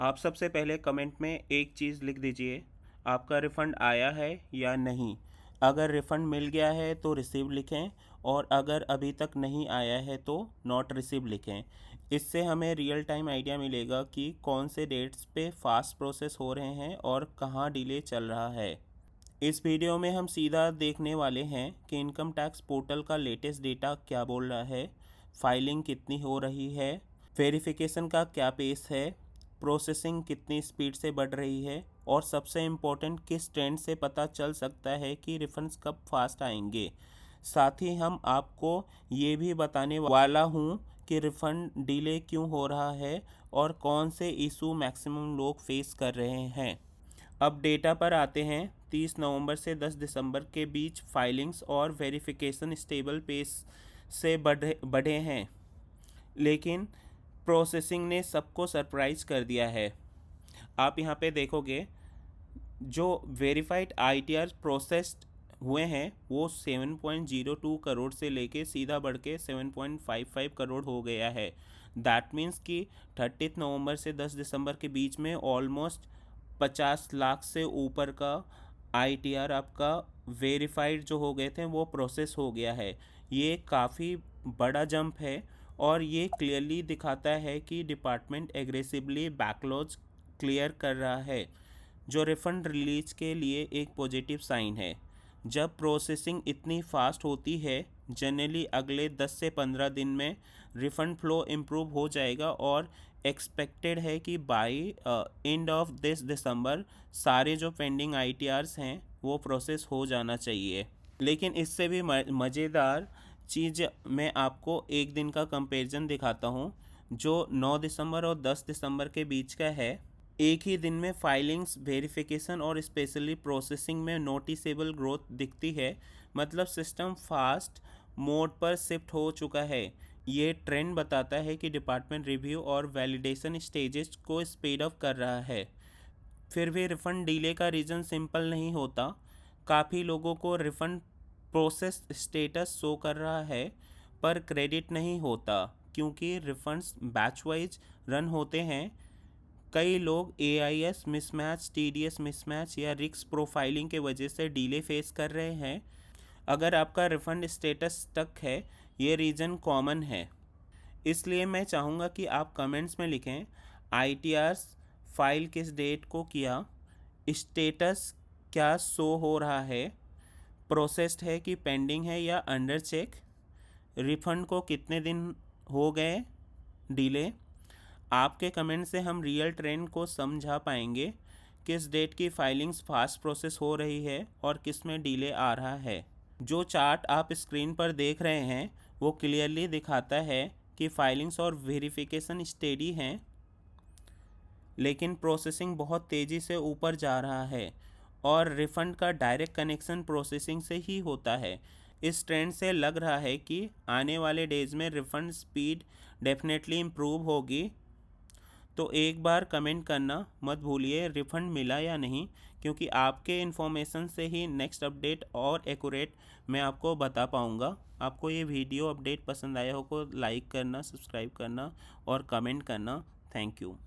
आप सबसे पहले कमेंट में एक चीज़ लिख दीजिए, आपका रिफ़ंड आया है या नहीं। अगर रिफ़ंड मिल गया है तो रिसीव लिखें, और अगर अभी तक नहीं आया है तो नॉट रिसीव लिखें। इससे हमें रियल टाइम आइडिया मिलेगा कि कौन से डेट्स पे फास्ट प्रोसेस हो रहे हैं और कहाँ डिले चल रहा है। इस वीडियो में हम सीधा देखने वाले हैं कि इनकम टैक्स पोर्टल का लेटेस्ट डेटा क्या बोल रहा है, फाइलिंग कितनी हो रही है, वेरिफिकेशन का क्या पेस है, प्रोसेसिंग कितनी स्पीड से बढ़ रही है, और सबसे इम्पोर्टेंट किस ट्रेंड से पता चल सकता है कि रिफंड्स कब फास्ट आएंगे। साथ ही हम आपको ये भी बताने वाला हूँ कि रिफ़ंड डिले क्यों हो रहा है और कौन से इशू मैक्सिमम लोग फेस कर रहे हैं। अब डेटा पर आते हैं। 30 नवंबर से 10 दिसंबर के बीच फाइलिंग्स और वेरिफिकेशन स्टेबल पेस से बढ़े हैं, लेकिन प्रोसेसिंग ने सबको सरप्राइज कर दिया है। आप यहाँ पे देखोगे, जो वेरीफाइड आईटीआर प्रोसेस्ड हुए हैं वो 7.02 करोड़ से लेके सीधा बढ़ के 7.55 करोड़ हो गया है। दैट मीन्स कि 30 नवंबर से 10 दिसंबर के बीच में ऑलमोस्ट 50 लाख से ऊपर का आईटीआर आपका वेरीफाइड जो हो गए थे वो प्रोसेस हो गया है। ये काफ़ी बड़ा जंप है, और ये क्लियरली दिखाता है कि डिपार्टमेंट एग्रेसिवली बैकलॉग्स क्लियर कर रहा है, जो रिफ़ंड रिलीज के लिए एक पॉजिटिव साइन है। जब प्रोसेसिंग इतनी फास्ट होती है, जनरली अगले 10 से 15 दिन में रिफ़ंड फ्लो इम्प्रूव हो जाएगा, और एक्सपेक्टेड है कि बाय एंड ऑफ दिस दिसंबर सारे जो पेंडिंग आईटीआर्स हैं वो प्रोसेस हो जाना चाहिए। लेकिन इससे भी मज़ेदार चीज़ मैं आपको एक दिन का कंपैरिजन दिखाता हूँ, जो 9 दिसंबर और 10 दिसंबर के बीच का है। एक ही दिन में फाइलिंग्स, वेरिफिकेशन और स्पेशली प्रोसेसिंग में नोटिसेबल ग्रोथ दिखती है। मतलब सिस्टम फास्ट मोड पर शिफ्ट हो चुका है। ये ट्रेंड बताता है कि डिपार्टमेंट रिव्यू और वैलिडेशन स्टेजेस को स्पीड अप कर रहा है। फिर भी रिफ़ंड डिले का रीज़न सिंपल नहीं होता। काफ़ी लोगों को रिफ़ंड प्रोसेस स्टेटस शो कर रहा है, पर क्रेडिट नहीं होता, क्योंकि रिफ़ंड्स बैच वाइज रन होते हैं। कई लोग एआईएस मिसमैच, टीडीएस मिसमैच या रिस्क प्रोफाइलिंग के वजह से डिले फेस कर रहे हैं। अगर आपका रिफ़ंड स्टेटस स्टक है, ये रीज़न कॉमन है। इसलिए मैं चाहूँगा कि आप कमेंट्स में लिखें, आईटीआर्स फाइल किस डेट को किया, स्टेटस क्या शो हो रहा है, प्रोसेस्ड है कि पेंडिंग है या अंडर चेक, रिफ़ंड को कितने दिन हो गए डिले। आपके कमेंट से हम रियल ट्रेंड को समझा पाएंगे, किस डेट की फाइलिंग्स फास्ट प्रोसेस हो रही है और किस में डिले आ रहा है। जो चार्ट आप स्क्रीन पर देख रहे हैं वो क्लियरली दिखाता है कि फाइलिंग्स और वेरिफिकेशन स्टेडी हैं, लेकिन प्रोसेसिंग बहुत तेज़ी से ऊपर जा रहा है, और रिफ़ंड का डायरेक्ट कनेक्शन प्रोसेसिंग से ही होता है। इस ट्रेंड से लग रहा है कि आने वाले डेज में रिफ़ंड स्पीड डेफिनेटली इम्प्रूव होगी। तो एक बार कमेंट करना मत भूलिए रिफ़ंड मिला या नहीं, क्योंकि आपके इन्फॉर्मेशन से ही नेक्स्ट अपडेट और एक्यूरेट मैं आपको बता पाऊँगा। आपको ये वीडियो अपडेट पसंद आया हो तो लाइक करना, सब्सक्राइब करना और कमेंट करना। Thank you.